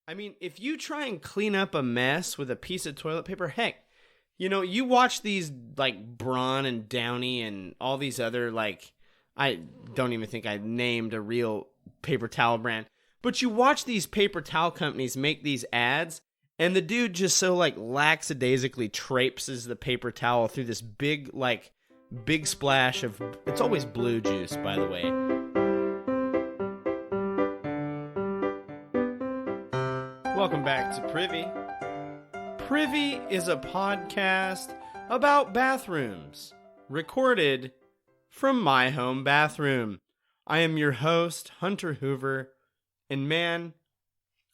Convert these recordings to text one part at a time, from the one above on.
I mean, if you try and clean up a mess with a piece of toilet paper, heck, you watch these like Braun and Downey and all these other I don't even think I named a real paper towel brand, but you watch these paper towel companies make these ads, and the dude just so lackadaisically traipses the paper towel through this big splash of, it's always blue juice, by the way. Welcome back to Privy. Privy is a podcast about bathrooms, recorded from my home bathroom. I am your host, Hunter Hoover, and man,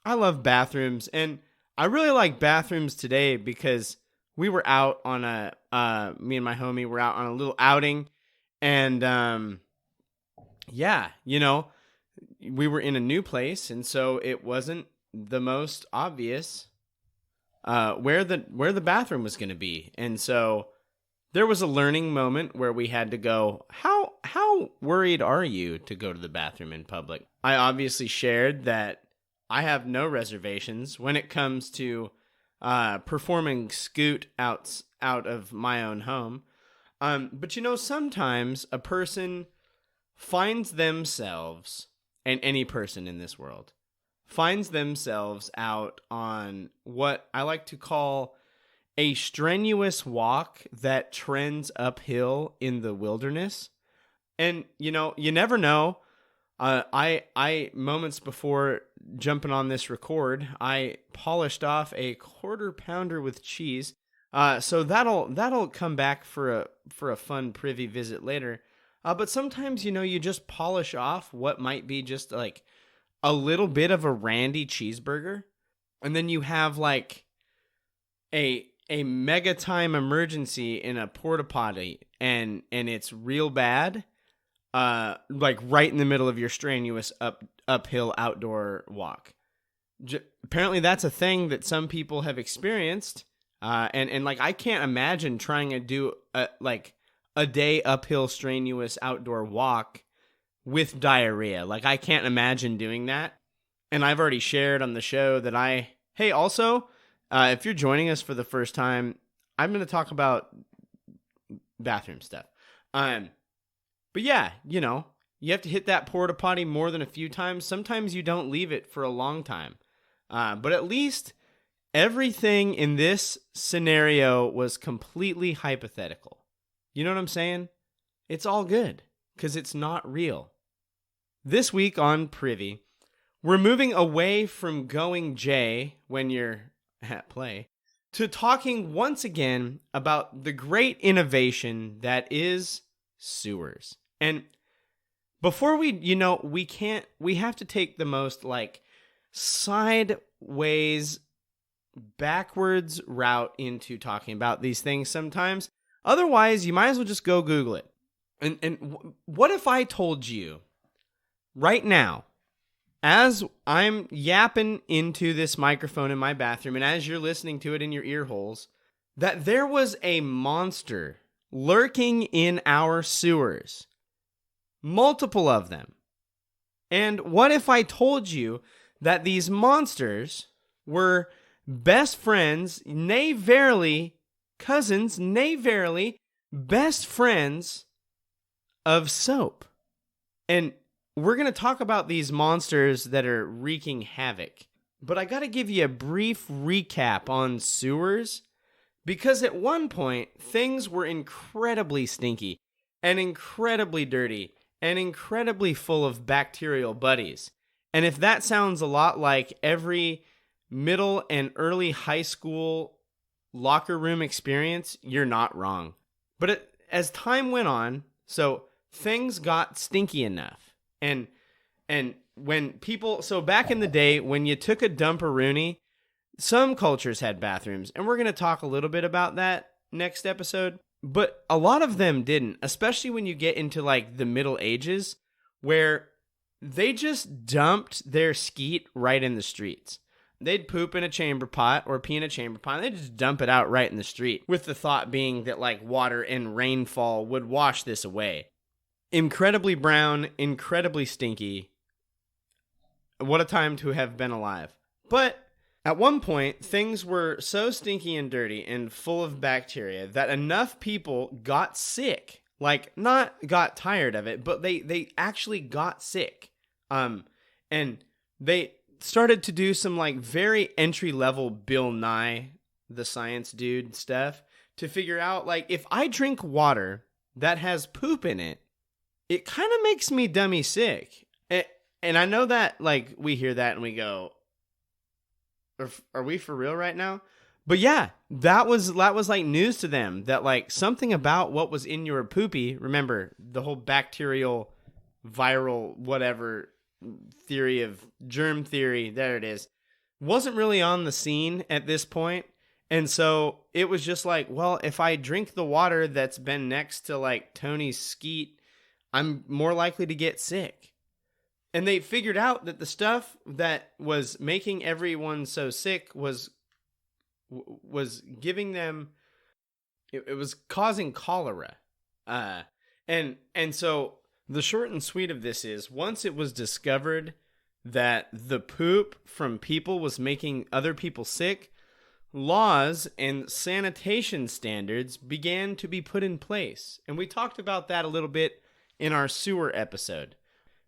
I love bathrooms, and I really like bathrooms today because we were out on me and my homie were out on a little outing, and we were in a new place, and so it wasn't the most obvious where the bathroom was going to be. And so there was a learning moment where we had to go, how worried are you to go to the bathroom in public? I obviously shared that I have no reservations when it comes to performing scoot out of my own home. But sometimes a person finds themselves, and any person in this world finds themselves out on what I like to call a strenuous walk that trends uphill in the wilderness. And, you never know. I moments before jumping on this record, I polished off a quarter pounder with cheese. So that'll come back for a fun privy visit later. But sometimes, you just polish off what might be just a little bit of a randy cheeseburger, and then you have a mega time emergency in a porta potty, and it's real bad, right in the middle of your strenuous uphill outdoor walk. Apparently that's a thing that some people have experienced, and I can't imagine trying to do a day uphill strenuous outdoor walk with diarrhea. I can't imagine doing that. And I've already shared on the show that also, if you're joining us for the first time, I'm going to talk about bathroom stuff. But yeah, you have to hit that porta potty more than a few times. Sometimes you don't leave it for a long time. But at least everything in this scenario was completely hypothetical. You know what I'm saying? It's all good because it's not real. This week on Privy, we're moving away from going J when you're at play to talking once again about the great innovation that is sewers. And before we have to take the most sideways, backwards route into talking about these things sometimes. Otherwise, you might as well just go Google it. And what if I told you right now, as I'm yapping into this microphone in my bathroom, and as you're listening to it in your ear holes, that there was a monster lurking in our sewers? Multiple of them. And what if I told you that these monsters were best friends, nay verily, cousins, nay verily, best friends of soap? And we're going to talk about these monsters that are wreaking havoc. But I got to give you a brief recap on sewers, because at one point, things were incredibly stinky and incredibly dirty and incredibly full of bacterial buddies. And if that sounds a lot like every middle and early high school locker room experience, you're not wrong. But as time went on, so things got stinky enough. And when people, so back in the day, when you took a dump-a-rooney, some cultures had bathrooms, and we're going to talk a little bit about that next episode, but a lot of them didn't, especially when you get into the Middle Ages, where they just dumped their skeet right in the streets. They'd poop in a chamber pot or pee in a chamber pot, and they'd just dump it out right in the street, with the thought being that water and rainfall would wash this away. Incredibly brown, incredibly stinky. What a time to have been alive. But At one point, things were so stinky and dirty and full of bacteria that enough people got sick. Like, not got tired of it, but they actually got sick. And they started to do some like very entry level Bill Nye, the science dude stuff to figure out like if I drink water that has poop in it, it kind of makes me dummy sick. And I know that like we hear that and we go, are we for real right now? But yeah, that was like news to them that like something about what was in your poopy. Remember the whole bacterial, viral, whatever theory of germ theory. There it is. Wasn't really on the scene at this point. And so it was just like, well, if I drink the water that's been next to like Tony's skeet, I'm more likely to get sick. And they figured out that the stuff that was making everyone so sick was giving them, it was causing cholera. And so the short and sweet of this is once it was discovered that the poop from people was making other people sick, laws and sanitation standards began to be put in place. And we talked about that a little bit in our sewer episode.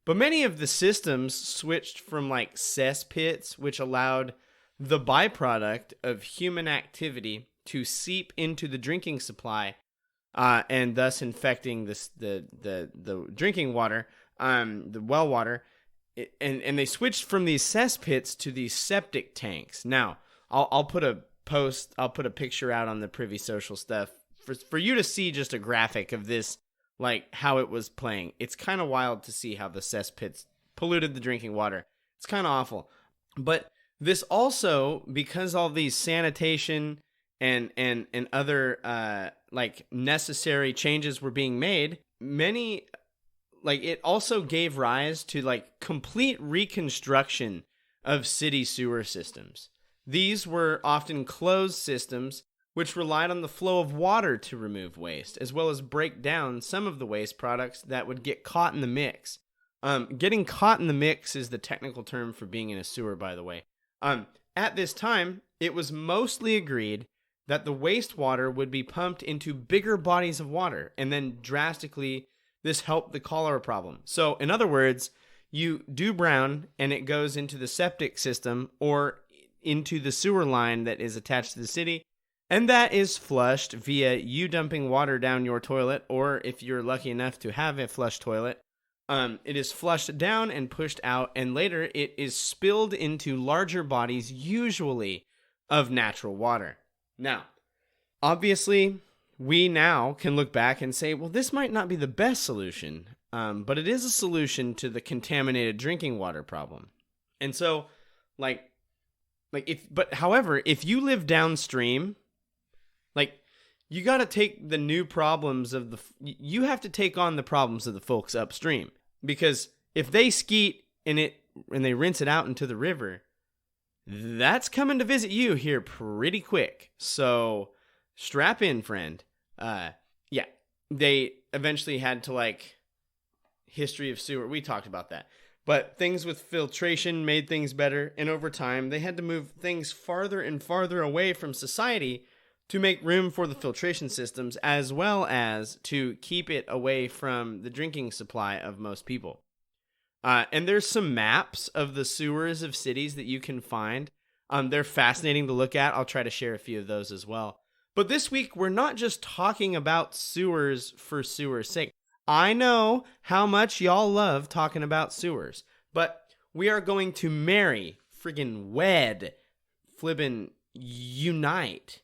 But many of the systems switched from like cesspits, which allowed the byproduct of human activity to seep into the drinking supply, and thus infecting the drinking water, the well water. And they switched from these cesspits to these septic tanks. Now, I'll put a picture out on the Privy Social stuff for you to see just a graphic of this, like how it was playing. It's kind of wild to see how the cesspits polluted the drinking water. It's kind of awful. But this also, because all these sanitation and other like necessary changes were being made, many, like it also gave rise to like complete reconstruction of city sewer systems. These were often closed systems which relied on the flow of water to remove waste, as well as break down some of the waste products that would get caught in the mix. Getting caught in the mix is the technical term for being in a sewer, by the way. At this time, it was mostly agreed that the wastewater would be pumped into bigger bodies of water, and then drastically, this helped the cholera problem. So, in other words, you do brown, and it goes into the septic system, or into the sewer line that is attached to the city, and that is flushed via you dumping water down your toilet, or if you're lucky enough to have a flush toilet, it is flushed down and pushed out, and later it is spilled into larger bodies, usually of natural water. Now, obviously, we now can look back and say, well, this might not be the best solution, but it is a solution to the contaminated drinking water problem. And so, however, if you live downstream, like, you got to take the new problems of you have to take on the problems of the folks upstream. Because if they skeet and they rinse it out into the river, that's coming to visit you here pretty quick. So strap in, friend. Yeah, they eventually had to like history of sewer. We talked about that. But things with filtration made things better. And over time, they had to move things farther and farther away from society to make room for the filtration systems, as well as to keep it away from the drinking supply of most people. And there's some maps of the sewers of cities that you can find. They're fascinating to look at. I'll try to share a few of those as well. But this week, we're not just talking about sewers for sewers' sake. I know how much y'all love talking about sewers, but we are going to marry, friggin' wed, flippin' unite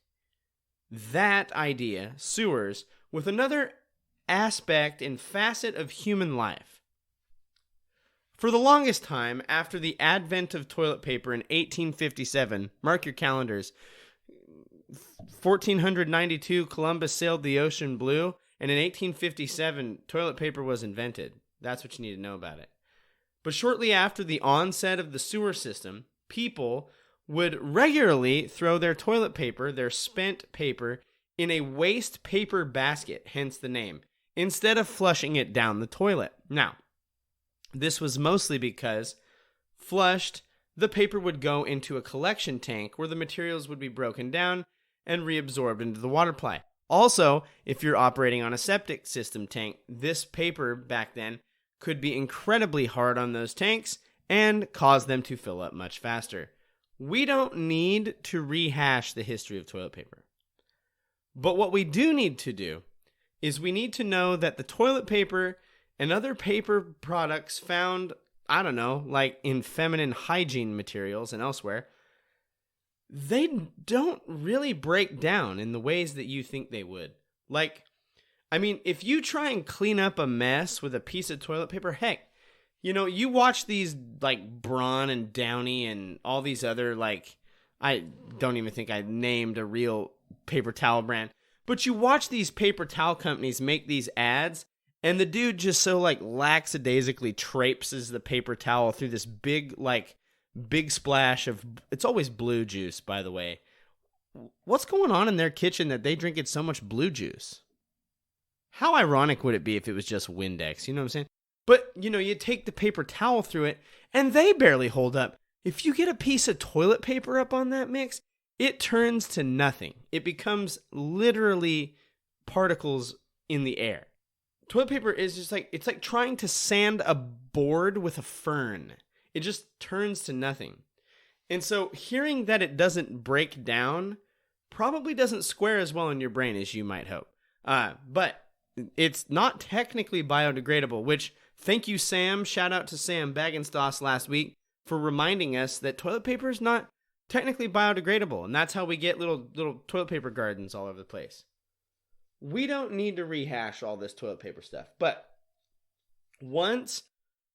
that idea, sewers, with another aspect and facet of human life. For the longest time, after the advent of toilet paper in 1857, mark your calendars, 1492, Columbus sailed the ocean blue, and in 1857, toilet paper was invented. That's what you need to know about it. But shortly after the onset of the sewer system, people would regularly throw their toilet paper, their spent paper, in a waste paper basket, hence the name, instead of flushing it down the toilet. Now, this was mostly because flushed, the paper would go into a collection tank where the materials would be broken down and reabsorbed into the water supply. Also, if you're operating on a septic system tank, this paper back then could be incredibly hard on those tanks and cause them to fill up much faster. We don't need to rehash the history of toilet paper. But what we do need to do is we need to know that the toilet paper and other paper products found, I don't know, like in feminine hygiene materials and elsewhere, they don't really break down in the ways that you think they would. Like, I mean, if you try and clean up a mess with a piece of toilet paper, heck, you know, you watch these like Braun and Downy and all these other, like, I don't even think I named a real paper towel brand, but you watch these paper towel companies make these ads, and the dude just so like lackadaisically traipses the paper towel through this big splash of, it's always blue juice, by the way. What's going on in their kitchen that they drink it so much blue juice? How ironic would it be if it was just Windex? You know what I'm saying? But, you know, you take the paper towel through it, and they barely hold up. If you get a piece of toilet paper up on that mix, it turns to nothing. It becomes literally particles in the air. Toilet paper is just like, it's like trying to sand a board with a fern. It just turns to nothing. And so hearing that it doesn't break down probably doesn't square as well in your brain as you might hope. But it's not technically biodegradable, which, thank you, Sam. Shout out to Sam Baggenstoss last week for reminding us that toilet paper is not technically biodegradable. And that's how we get little toilet paper gardens all over the place. We don't need to rehash all this toilet paper stuff. But once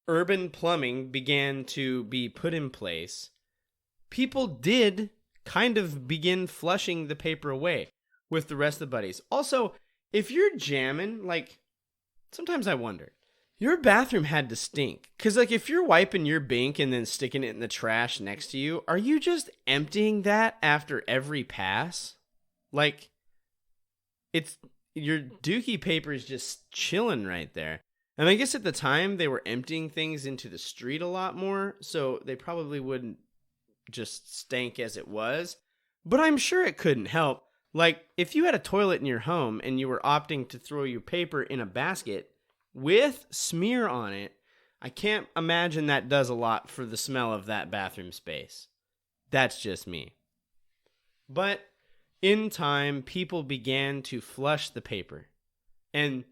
urban plumbing began to be put in place, people did kind of begin flushing the paper away with the rest of the buddies. Also, if you're jamming, like, sometimes I wonder, your bathroom had to stink. Because, like, if you're wiping your bink and then sticking it in the trash next to you, are you just emptying that after every pass? Like, it's, your dookie paper is just chilling right there. And I guess at the time, they were emptying things into the street a lot more, so they probably wouldn't just stank as it was. But I'm sure it couldn't help. Like, if you had a toilet in your home and you were opting to throw your paper in a basket with smear on it, I can't imagine that does a lot for the smell of that bathroom space. That's just me. But in time, people began to flush the paper. And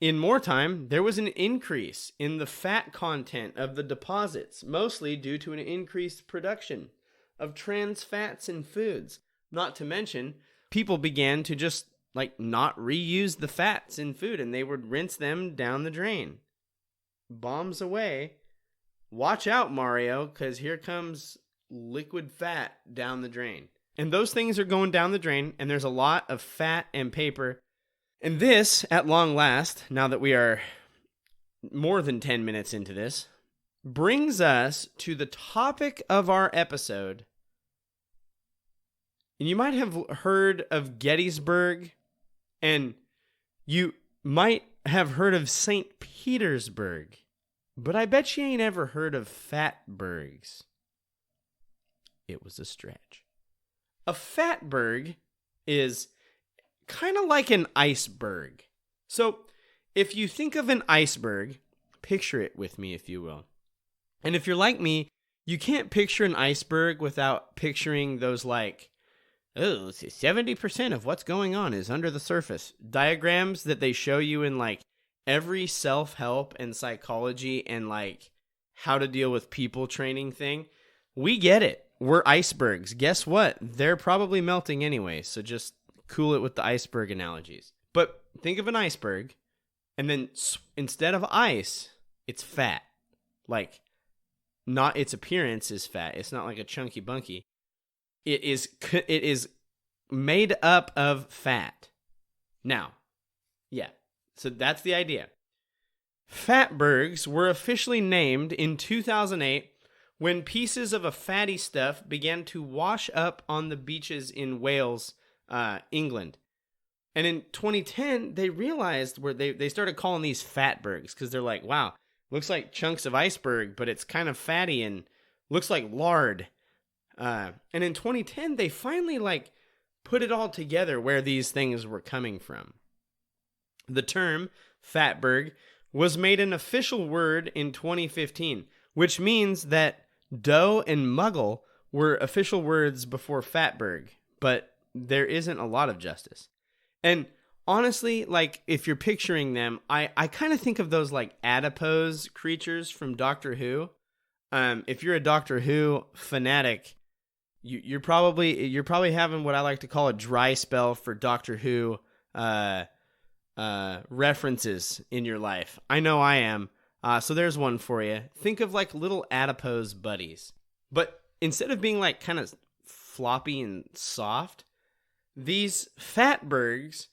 in more time, there was an increase in the fat content of the deposits, mostly due to an increased production of trans fats in foods. Not to mention, people began to just, like, not reuse the fats in food, and they would rinse them down the drain. Bombs away. Watch out, Mario, because here comes liquid fat down the drain. And those things are going down the drain, and there's a lot of fat and paper. And this, at long last, now that we are more than 10 minutes into this, brings us to the topic of our episode. And you might have heard of Gettysburg, and you might have heard of St. Petersburg, but I bet you ain't ever heard of Fatbergs. It was a stretch. A Fatberg is kind of like an iceberg. So if you think of an iceberg, picture it with me, if you will. And if you're like me, you can't picture an iceberg without picturing those, like, oh, 70% of what's going on is under the surface diagrams that they show you in, like, every self-help and psychology and, like, how to deal with people training thing. We get it. We're icebergs. Guess what? They're probably melting anyway, so just cool it with the iceberg analogies. But think of an iceberg, and then instead of ice, it's fat. Like, not its appearance is fat. It's not like a chunky bunky. It is made up of fat. Now, yeah, so that's the idea. Fatbergs were officially named in 2008 when pieces of a fatty stuff began to wash up on the beaches in Wales, England. And in 2010, they realized where they started calling these Fatbergs because they're like, wow, looks like chunks of iceberg, but it's kind of fatty and looks like lard. And in 2010, they finally like put it all together where these things were coming from. The term fatberg was made an official word in 2015, which means that dough and muggle were official words before fatberg, but there isn't a lot of justice. And honestly, like, if you're picturing them, I kind of think of those like adipose creatures from Doctor Who. If you're a Doctor Who fanatic, you're probably having what I like to call a dry spell for Doctor Who references in your life. I know I am. So there's one for you. Think of like little adipose buddies, but instead of being like kind of floppy and soft, these fatbergs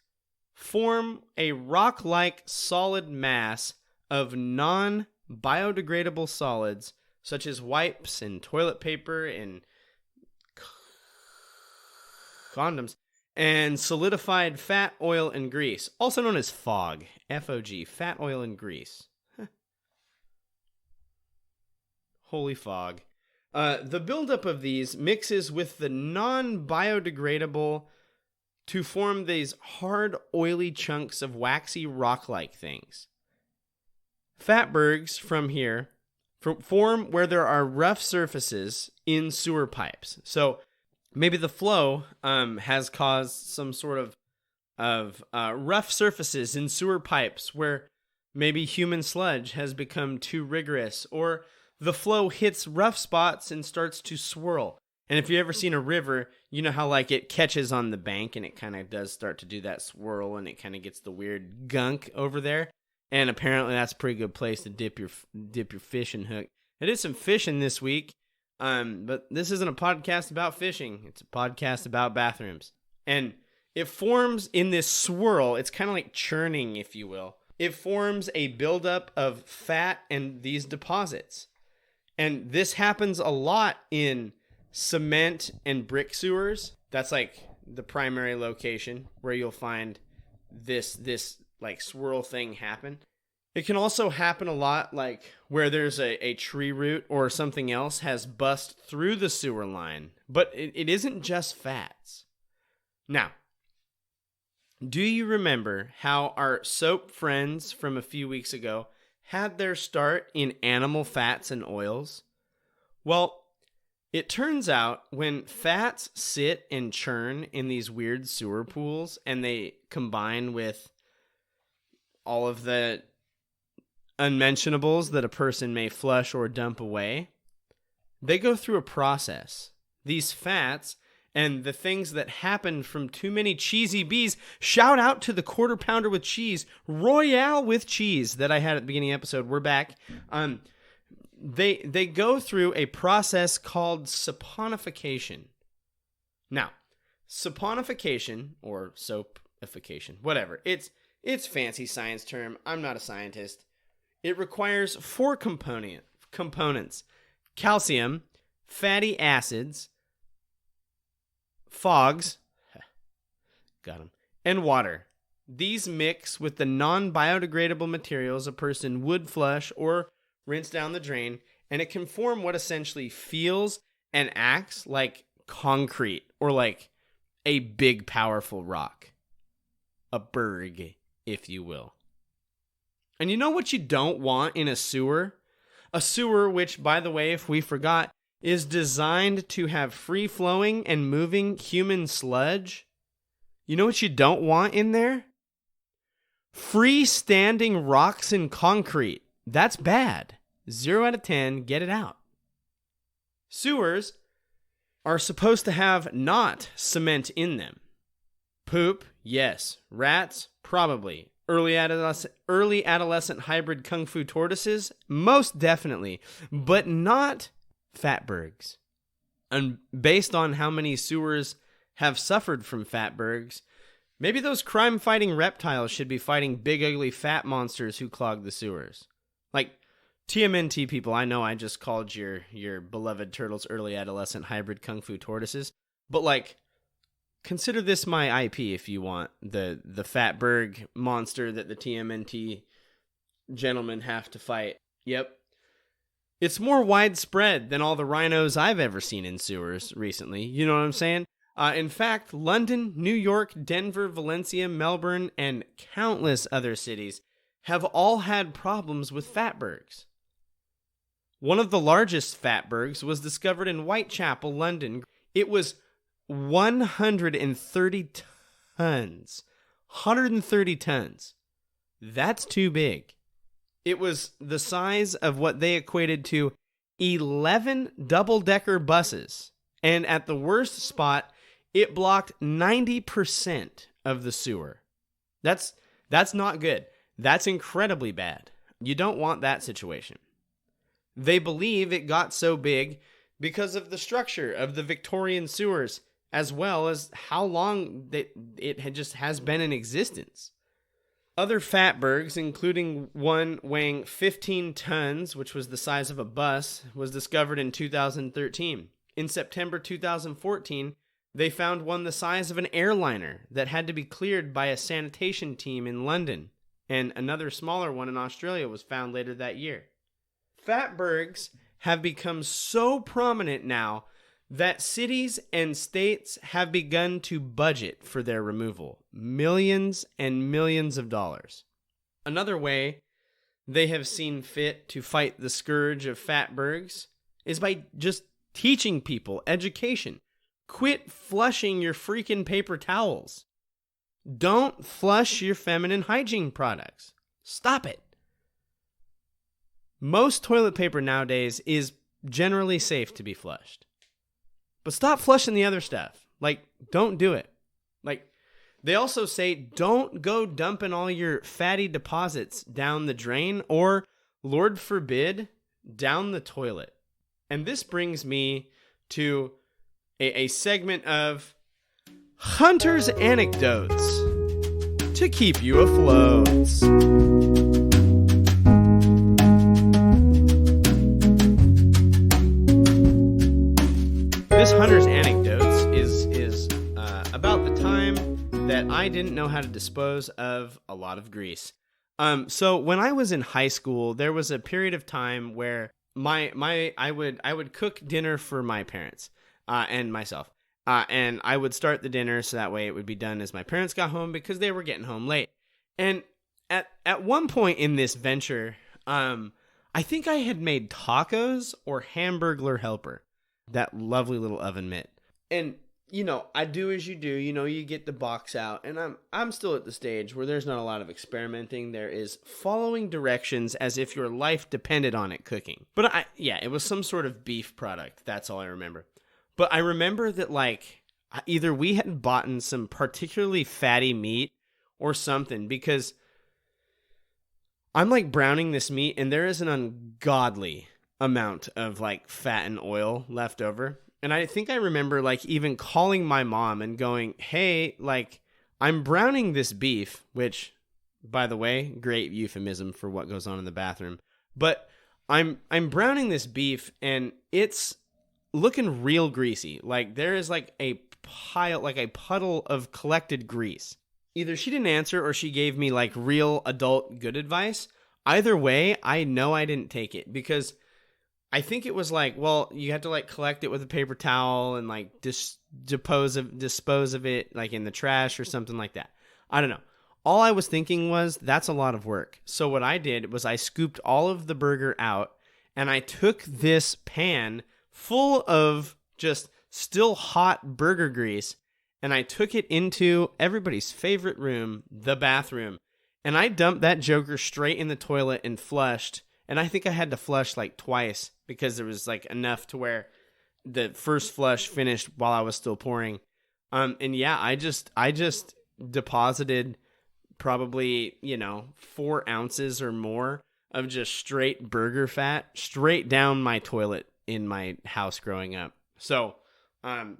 form a rock-like solid mass of non-biodegradable solids such as wipes and toilet paper and condoms and solidified fat, oil, and grease, also known as fog, F-O-G, fat, oil, and grease. Holy fog. The buildup of these mixes with the non-biodegradable to form these hard, oily chunks of waxy rock-like things. Fatbergs from here form where there are rough surfaces in sewer pipes. So maybe the flow has caused some sort of rough surfaces in sewer pipes where maybe human sludge has become too rigorous, or the flow hits rough spots and starts to swirl. And if you've ever seen a river, you know how like it catches on the bank and it kind of does start to do that swirl and it kind of gets the weird gunk over there. And apparently that's a pretty good place to dip your fishing hook. I did some fishing this week, but this isn't a podcast about fishing. It's a podcast about bathrooms. And it forms in this swirl. It's kind of like churning, if you will. It forms a buildup of fat and these deposits. And this happens a lot in cement and brick sewers. That's like the primary location where you'll find this like swirl thing happen. It can also happen a lot like where there's a tree root or something else has bust through the sewer line. But it isn't just fats. Now, do you remember how our soap friends from a few weeks ago had their start in animal fats and oils? Well, it turns out when fats sit and churn in these weird sewer pools and they combine with all of the unmentionables that a person may flush or dump away, they go through a process. These fats and the things that happen from too many cheesy bees, shout out to the Quarter Pounder with cheese, Royale with cheese that I had at the beginning of the episode. We're back. They go through a process called saponification. Now, saponification or soapification, whatever. It's fancy science term. I'm not a scientist. It requires 4 components: calcium, fatty acids, fogs, got 'em, and water. These mix with the non-biodegradable materials a person would flush or rinse down the drain, and it can form what essentially feels and acts like concrete or like a big, powerful rock. A berg, if you will. And you know what you don't want in a sewer? A sewer which, by the way, if we forgot, is designed to have free-flowing and moving human sludge. You know what you don't want in there? Freestanding rocks and concrete. That's bad. 0 out of 10, get it out. Sewers are supposed to have not cement in them. Poop, yes. Rats, probably. Early adolescent hybrid kung fu tortoises, most definitely. But not fatbergs. And based on how many sewers have suffered from fatbergs, maybe those crime-fighting reptiles should be fighting big, ugly, fat monsters who clog the sewers. Like, TMNT people, I know I just called your beloved turtles early adolescent hybrid kung fu tortoises, but like, consider this my IP if you want. The fatberg monster that the TMNT gentlemen have to fight. Yep. It's more widespread than all the rhinos I've ever seen in sewers recently. You know what I'm saying? In fact, London, New York, Denver, Valencia, Melbourne, and countless other cities have all had problems with fatbergs. One of the largest fatbergs was discovered in Whitechapel, London. It was 130 tons. 130 tons. That's too big. It was the size of what they equated to 11 double-decker buses. And at the worst spot, it blocked 90% of the sewer. That's not good. That's incredibly bad. You don't want that situation. They believe it got so big because of the structure of the Victorian sewers, as well as how long it has been in existence. Other fatbergs, including one weighing 15 tons, which was the size of a bus, was discovered in 2013. In September 2014, they found one the size of an airliner that had to be cleared by a sanitation team in London, and another smaller one in Australia was found later that year. Fatbergs have become so prominent now that cities and states have begun to budget for their removal. Millions and millions of dollars. Another way they have seen fit to fight the scourge of fatbergs is by just teaching people education. Quit flushing your freaking paper towels. Don't flush your feminine hygiene products. Stop it. Most toilet paper nowadays is generally safe to be flushed. But stop flushing the other stuff. Don't do it. They also say don't go dumping all your fatty deposits down the drain or, Lord forbid, down the toilet. And this brings me to a segment of Hunter's Anecdotes to keep you afloat. This Hunter's Anecdotes is about the time that I didn't know how to dispose of a lot of grease. So when I was in high school, there was a period of time where I would cook dinner for my parents and myself, and I would start the dinner so that way it would be done as my parents got home because they were getting home late. And at one point in this venture, I think I had made tacos or Hamburglar Helper. That lovely little oven mitt. And, I do as you do. You get the box out. And I'm still at the stage where there's not a lot of experimenting. There is following directions as if your life depended on it cooking. But it was some sort of beef product. That's all I remember. But I remember that, either we had bought some particularly fatty meat or something, because I'm, browning this meat, and there is an ungodly amount of fat and oil left over. And I think I remember even calling my mom and going, hey, I'm browning this beef, which, by the way, great euphemism for what goes on in the bathroom. But I'm browning this beef and it's looking real greasy. There is a pile, a puddle of collected grease. Either she didn't answer or she gave me real adult good advice. Either way, I know I didn't take it because I think it was you have to collect it with a paper towel and dispose of it in the trash or something like that. I don't know. All I was thinking was that's a lot of work. So what I did was I scooped all of the burger out and I took this pan full of just still hot burger grease and I took it into everybody's favorite room, the bathroom. And I dumped that joker straight in the toilet and flushed. And I think I had to flush twice because there was enough to where the first flush finished while I was still pouring. And yeah, I just deposited probably, 4 ounces or more of just straight burger fat straight down my toilet in my house growing up. So,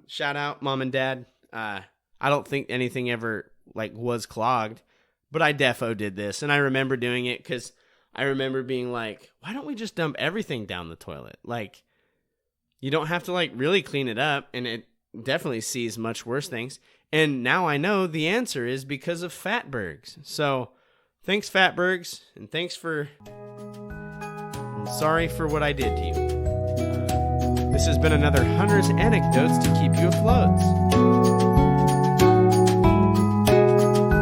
shout out mom and dad. I don't think anything ever was clogged, but I defo did this. And I remember doing it because I remember being why don't we just dump everything down the toilet? You don't have to really clean it up, and it definitely sees much worse things. And now I know the answer is because of fatbergs. So thanks, fatbergs, and thanks for sorry for what I did to you. This has been another Hunter's Anecdotes to keep you afloat.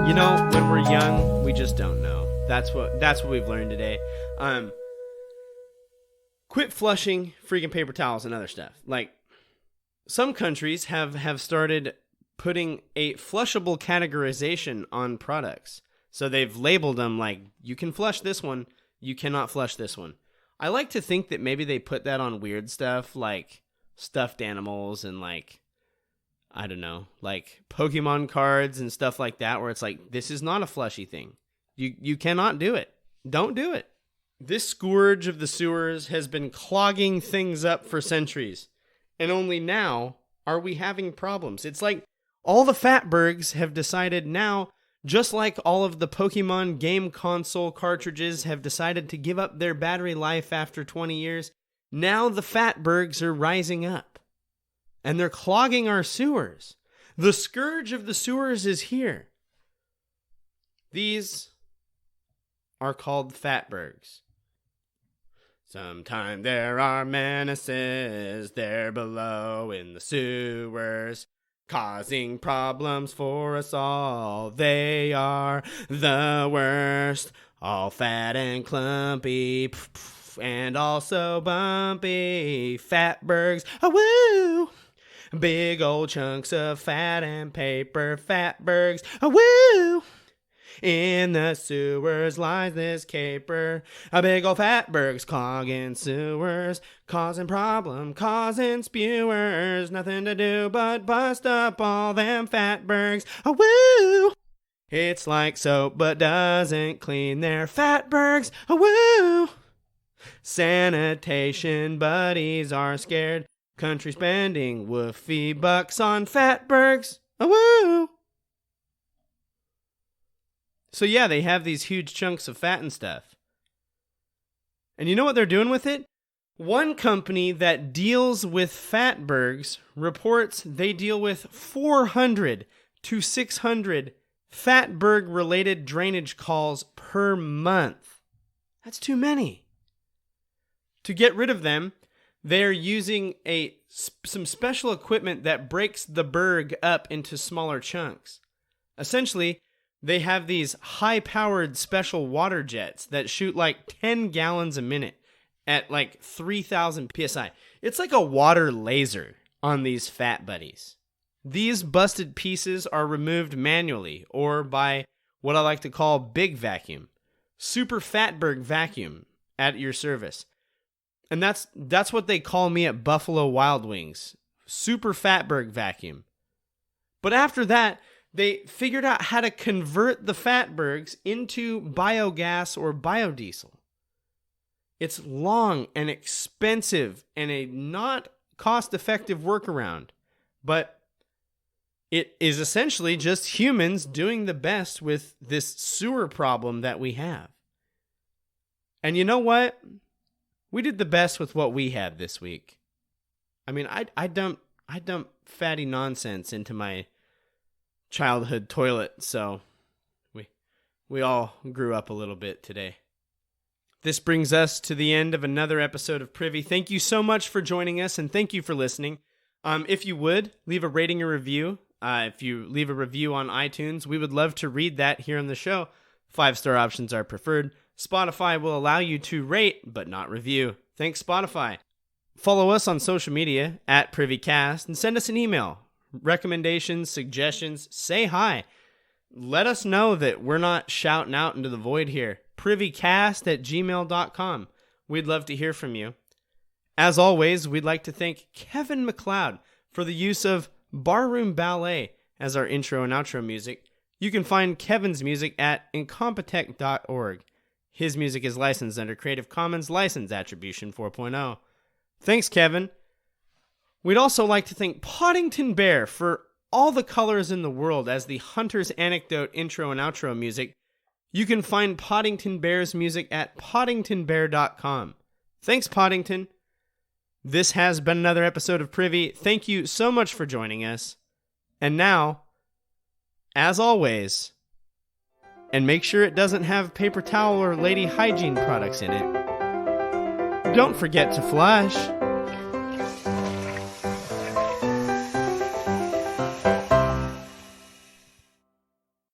You know, when we're young, we just don't know. That's what we've learned today. Quit flushing freaking paper towels and other stuff. Like, some countries have started putting a flushable categorization on products. So they've labeled them like, you can flush this one, you cannot flush this one. I like to think that maybe they put that on weird stuff like stuffed animals and like, I don't know, like Pokemon cards and stuff like that, where it's like, this is not a flushy thing. You cannot do it. Don't do it. This scourge of the sewers has been clogging things up for centuries. And only now are we having problems. It's like all the Fatbergs have decided now, just like all of the Pokemon game console cartridges have decided to give up their battery life after 20 years, now the Fatbergs are rising up. And they're clogging our sewers. The scourge of the sewers is here. These are called Fatbergs. Sometimes there are menaces there below in the sewers, causing problems for us all. They are the worst, all fat and clumpy, and also bumpy. Fatbergs, woo! Big old chunks of fat and paper. Fatbergs, woo! In the sewers lies this caper, a big old Fatbergs clogging sewers, causing problem, causing spewers, nothing to do but bust up all them Fatbergs, woo! It's like soap but doesn't clean their Fatbergs, woo! Sanitation buddies are scared, country spending woofy bucks on Fatbergs, woo! So yeah, they have these huge chunks of fat and stuff. And you know what they're doing with it? One company that deals with Fatbergs reports they deal with 400 to 600 Fatberg-related drainage calls per month. That's too many. To get rid of them, they're using some special equipment that breaks the berg up into smaller chunks. Essentially, they have these high-powered special water jets that shoot like 10 gallons a minute at like 3,000 psi. It's like a water laser on these fat buddies. These busted pieces are removed manually or by what I like to call big vacuum. Super Fatberg vacuum at your service. And that's what they call me at Buffalo Wild Wings. Super Fatberg vacuum. But after that, they figured out how to convert the Fatbergs into biogas or biodiesel. It's long and expensive and a not cost-effective workaround, but it is essentially just humans doing the best with this sewer problem that we have. And you know what? We did the best with what we had this week. I mean, I dump fatty nonsense into my childhood toilet, so we all grew up a little bit today. This brings us to the end of another episode of Privy. Thank you so much for joining us, and thank you for listening. If you would, leave a rating or review. If you leave a review on iTunes, we would love to read that here on the show. 5-star options are preferred. Spotify will allow you to rate, but not review. Thanks, Spotify. Follow us on social media at Privycast and send us an email. Recommendations, suggestions, say hi. Let us know that we're not shouting out into the void here. Privycast@gmail.com. We'd love to hear from you. As always, we'd like to thank Kevin MacLeod for the use of Barroom Ballet as our intro and outro music. You can find Kevin's music at incompetech.org. His music is licensed under Creative Commons License Attribution 4.0. Thanks, Kevin. We'd also like to thank Podington Bear for all the colors in the world as the Hunter's Anecdote intro and outro music. You can find Podington Bear's music at poddingtonbear.com. Thanks, Podington. This has been another episode of Privy. Thank you so much for joining us. And now, as always, and make sure it doesn't have paper towel or lady hygiene products in it, Don't forget to flush.